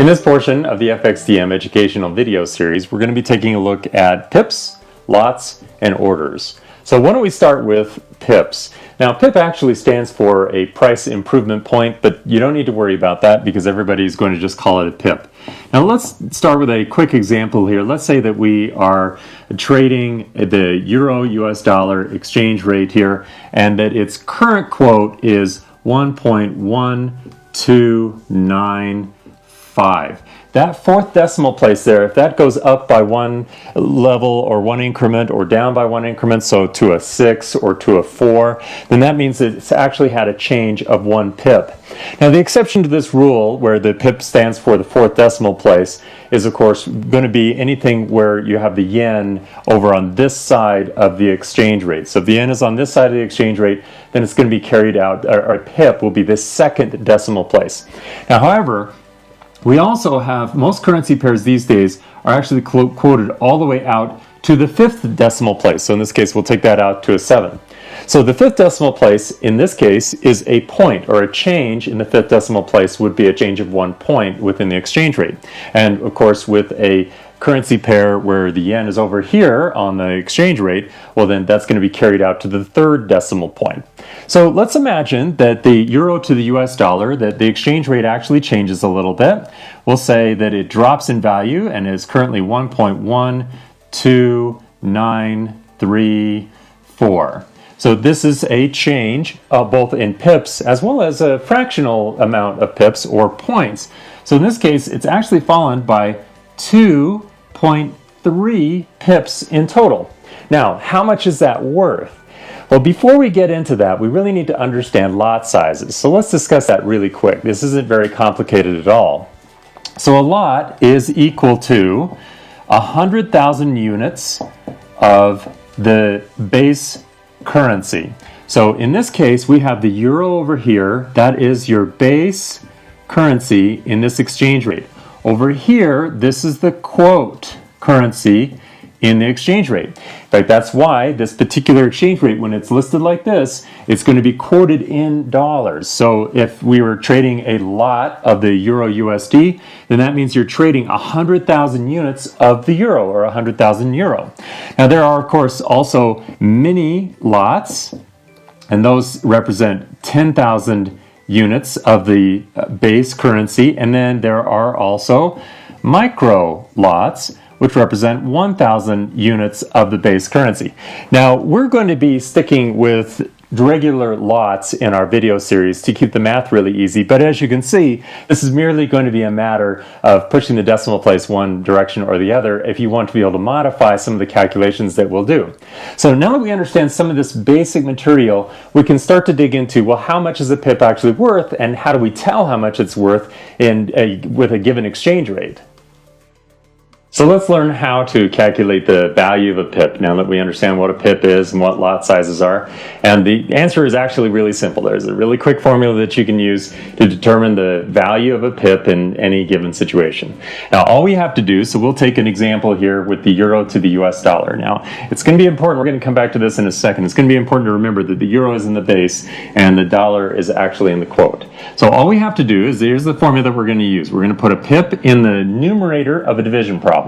In this portion of the FXDM educational video series, we're going to be taking a look at pips, lots, and orders. So why don't we start with pips. Now pip actually stands for a price improvement point, but you don't need to worry about that because everybody's going to just call it a pip. Now let's start with a quick example here. Let's say that we are trading the euro-US dollar exchange rate here and that its current quote is 1.1295. That fourth decimal place there, if that goes up by one level or one increment or down by one increment, so to a 6 or to a 4, then that means it's actually had a change of 1 pip. Now the exception to this rule, where the pip stands for the fourth decimal place, is of course going to be anything where you have the yen over on this side of the exchange rate. So if the yen is on this side of the exchange rate, then it's going to be carried out, or a pip will be the second decimal place. Now however, we also have, most currency pairs these days are actually quoted all the way out to the fifth decimal place. So in this case, we'll take that out to a 7. So the fifth decimal place in this case is a point, or a change in the fifth decimal place would be a change of 1 point within the exchange rate. And of course, with a currency pair where the yen is over here on the exchange rate, well then that's going to be carried out to the third decimal point. So let's imagine that the euro to the US dollar, that the exchange rate actually changes a little bit. We'll say that it drops in value and is currently 1.1294. So this is a change both in pips as well as a fractional amount of pips or points. So in this case, it's actually fallen by 2.3 pips in total. Now, how much is that worth? Well, before we get into that, we really need to understand lot sizes. So let's discuss that really quick. This isn't very complicated at all. So a lot is equal to 100,000 units of the base currency. So in this case, we have the euro over here. That is your base currency in this exchange rate. Over here, this is the quote currency in the exchange rate. In fact, that's why this particular exchange rate, when it's listed like this, it's going to be quoted in dollars. So if we were trading a lot of the euro USD, then that means you're trading 100,000 units of the euro, or 100,000 euro. Now there are of course also mini lots, and those represent 10,000 units of the base currency, and then there are also micro lots, which represent 1,000 units of the base currency. Now, we're going to be sticking with regular lots in our video series to keep the math really easy, but as you can see, this is merely going to be a matter of pushing the decimal place one direction or the other if you want to be able to modify some of the calculations that we'll do. So now that we understand some of this basic material, we can start to dig into, well, how much is a pip actually worth, and how do we tell how much it's worth with a given exchange rate? So let's learn how to calculate the value of a pip now that we understand what a pip is and what lot sizes are. And the answer is actually really simple. There's a really quick formula that you can use to determine the value of a pip in any given situation. Now all we have to do, so we'll take an example here with the euro to the US dollar. Now it's going to be important, we're going to come back to this in a second, it's going to be important to remember that the euro is in the base and the dollar is actually in the quote. So all we have to do is, here's the formula that we're going to use. We're going to put a pip in the numerator of a division problem.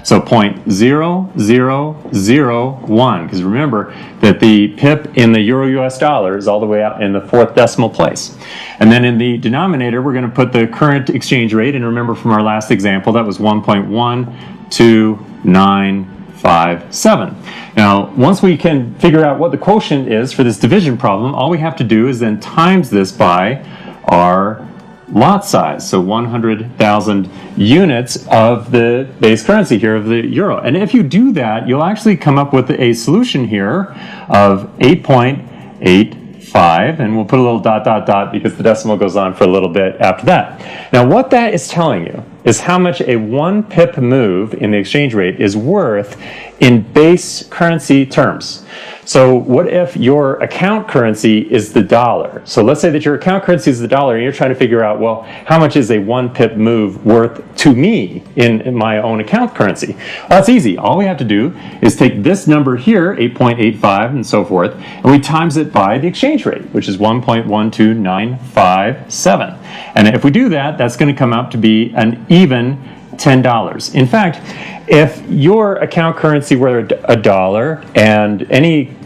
So 0.0001, because remember that the pip in the euro-US dollar is all the way out in the fourth decimal place. And then in the denominator, we're going to put the current exchange rate, and remember from our last example, that was 1.1297. Now, once we can figure out what the quotient is for this division problem, all we have to do is then times this by our lot size, so 100,000 units of the base currency here of the euro. And if you do that, you'll actually come up with a solution here of 8.85, and we'll put a little ... because the decimal goes on for a little bit after that. Now what that is telling you is how much a 1 pip move in the exchange rate is worth in base currency terms. So what if your account currency is the dollar? So let's say that your account currency is the dollar and you're trying to figure out, well, how much is a 1 pip move worth to me in my own account currency? Well, that's easy. All we have to do is take this number here, 8.85 and so forth, and we times it by the exchange rate, which is 1.12957. And if we do that, that's going to come out to be an even $10. In fact, if your account currency were a dollar and any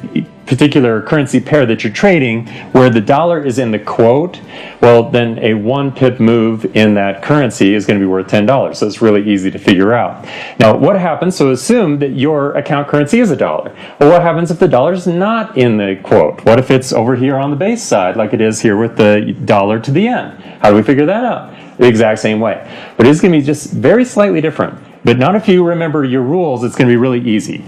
particular currency pair that you're trading where the dollar is in the quote, well, then a 1 pip move in that currency is going to be worth $10. So it's really easy to figure out. Now, what happens? So assume that your account currency is a dollar. Well, what happens if the dollar is not in the quote? What if it's over here on the base side, like it is here with the dollar to the yen? How do we figure that out? The exact same way. But it's going to be just very slightly different. But not if you remember your rules, it's going to be really easy.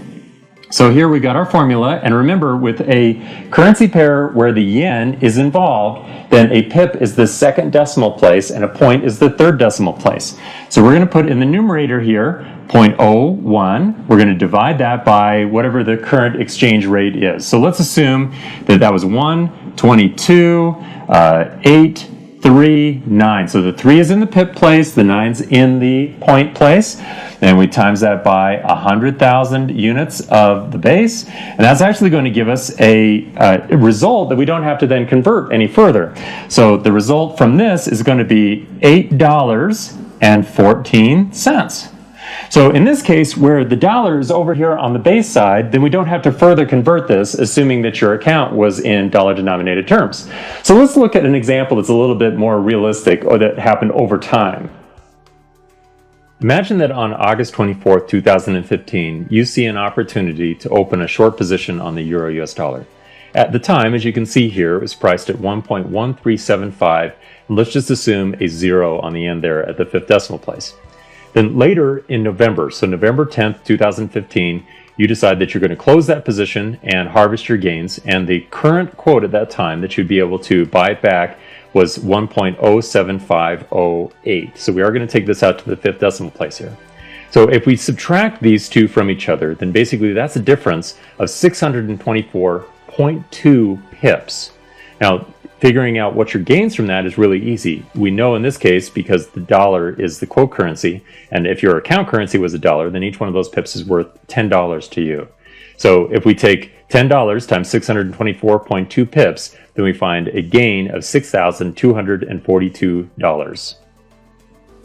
So here we got our formula, and remember, with a currency pair where the yen is involved, then a pip is the second decimal place and a point is the third decimal place. So we're going to put in the numerator here 0.01. We're going to divide that by whatever the current exchange rate is. So let's assume that that was 1.22, 8, 3, 9. So the 3 is in the pip place, the 9's in the point place, and we times that by 100,000 units of the base, and that's actually going to give us a result that we don't have to then convert any further. So the result from this is going to be $8.14. So in this case, where the dollar is over here on the base side, then we don't have to further convert this, assuming that your account was in dollar-denominated terms. So let's look at an example that's a little bit more realistic, or that happened over time. Imagine that on August 24th, 2015, you see an opportunity to open a short position on the euro-US dollar. At the time, as you can see here, it was priced at 1.1375, and let's just assume a 0 on the end there at the fifth decimal place. Then later in November, so November 10th, 2015, you decide that you're going to close that position and harvest your gains, and the current quote at that time that you'd be able to buy it back was 1.07508. So we are going to take this out to the fifth decimal place here. So if we subtract these two from each other, then basically that's a difference of 624.2 pips. Now, figuring out what your gains from that is really easy. We know in this case, because the dollar is the quote currency, and if your account currency was a dollar, then each one of those pips is worth $10 to you. So if we take $10 times 624.2 pips, then we find a gain of $6,242.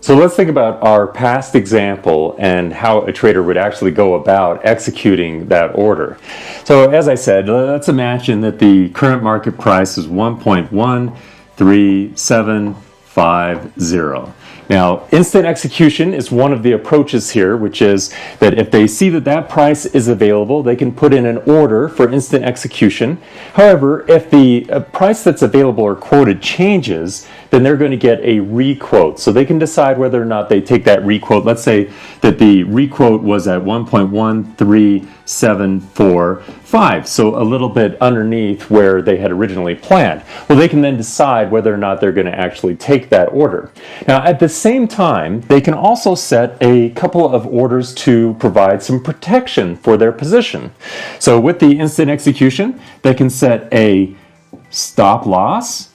So let's think about our past example and how a trader would actually go about executing that order. So as I said, let's imagine that the current market price is 1.13750. Now, instant execution is one of the approaches here, which is that if they see that that price is available, they can put in an order for instant execution. However, if the price that's available or quoted changes, then they're going to get a requote. So they can decide whether or not they take that requote. Let's say that the requote was at 1.13745, so a little bit underneath where they had originally planned. Well, they can then decide whether or not they're going to actually take that order. Now, at the same time, they can also set a couple of orders to provide some protection for their position. So with the instant execution, they can set a stop loss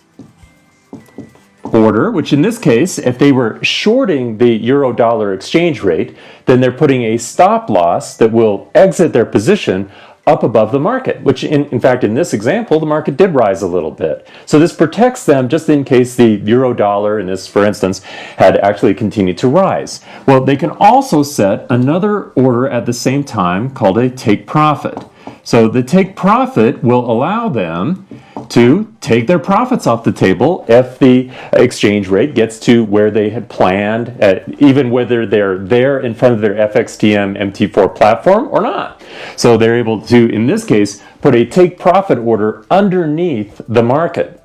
order, which in this case, if they were shorting the euro-dollar exchange rate, then they're putting a stop loss that will exit their position up above the market, which in fact, in this example, the market did rise a little bit. So this protects them just in case the euro-dollar, in this, for instance, had actually continued to rise. Well, they can also set another order at the same time called a take profit. So the take profit will allow them to take their profits off the table if the exchange rate gets to where they had planned, even whether they're there in front of their FXTM MT4 platform or not. So they're able to, in this case, put a take profit order underneath the market.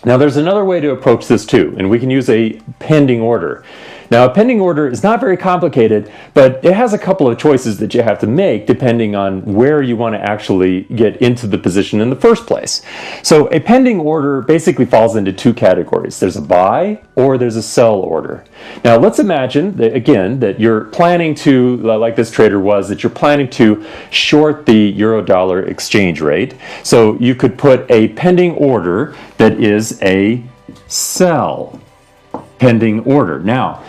Now there's another way to approach this too, and we can use a pending order. Now, a pending order is not very complicated, but it has a couple of choices that you have to make depending on where you want to actually get into the position in the first place. So a pending order basically falls into two categories. There's a buy or there's a sell order. Now, let's imagine that, again, that you're planning to, like this trader was, that you're planning to short the euro-dollar exchange rate. So you could put a pending order that is a sell pending order. Now,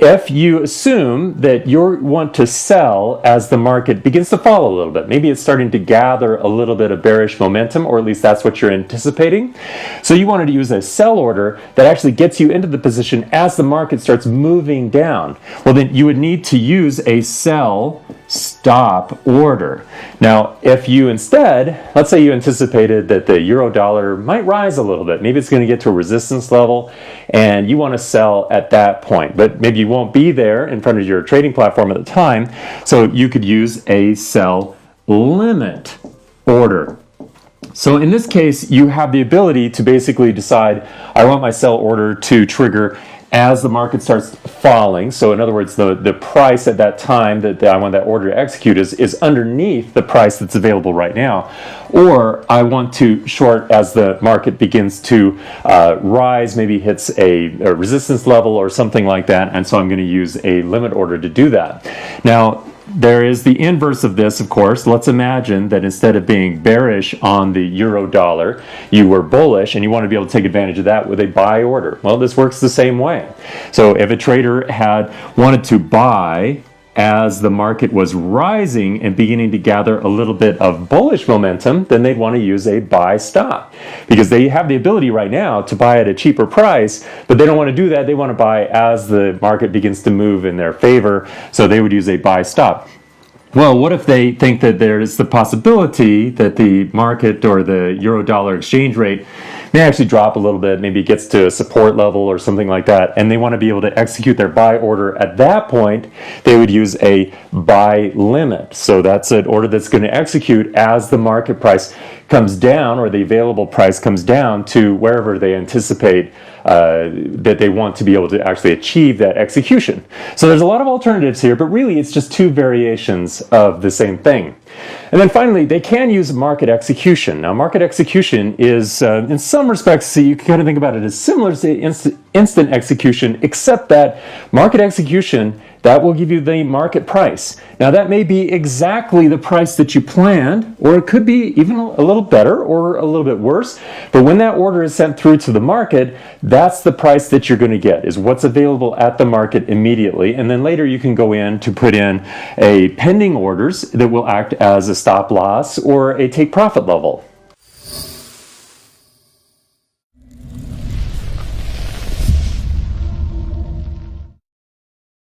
if you assume that you want to sell as the market begins to fall a little bit, maybe it's starting to gather a little bit of bearish momentum, or at least that's what you're anticipating. So you wanted to use a sell order that actually gets you into the position as the market starts moving down. Well, then you would need to use a sell stop order. Now, if you instead, let's say you anticipated that the euro dollar might rise a little bit, maybe it's going to get to a resistance level and you want to sell at that point, but maybe you won't be there in front of your trading platform at the time, so you could use a sell limit order. So in this case, you have the ability to basically decide, I want my sell order to trigger as the market starts falling. So in other words, the price at that time that I want that order to execute is underneath the price that's available right now. Or I want to short as the market begins to rise, maybe hits a resistance level or something like that. And so I'm going to use a limit order to do that. Now, there is the inverse of this, of course. Let's imagine that instead of being bearish on the euro dollar, you were bullish and you want to be able to take advantage of that with a buy order. Well, this works the same way. So if a trader had wanted to buy as the market was rising and beginning to gather a little bit of bullish momentum, then they'd want to use a buy stop, because they have the ability right now to buy at a cheaper price, but they don't want to do that. They want to buy as the market begins to move in their favor, so they would use a buy stop. Well, what if they think that there is the possibility that the market or the euro dollar exchange rate may actually drop a little bit, maybe it gets to a support level or something like that, and they want to be able to execute their buy order at that point? They would use a buy limit. So that's an order that's going to execute as the market price comes down, or the available price comes down to wherever they anticipate that they want to be able to actually achieve that execution. So there's a lot of alternatives here, but really it's just two variations of the same thing. And then finally, they can use market execution. Now, market execution is, in some respects, so you can kind of think about it as similar to instant execution, except that market execution, that will give you the market price. Now, that may be exactly the price that you planned, or it could be even a little better or a little bit worse. But when that order is sent through to the market, that's the price that you're going to get, is what's available at the market immediately. And then later you can go in to put in a pending orders that will act as a stop loss or a take profit level.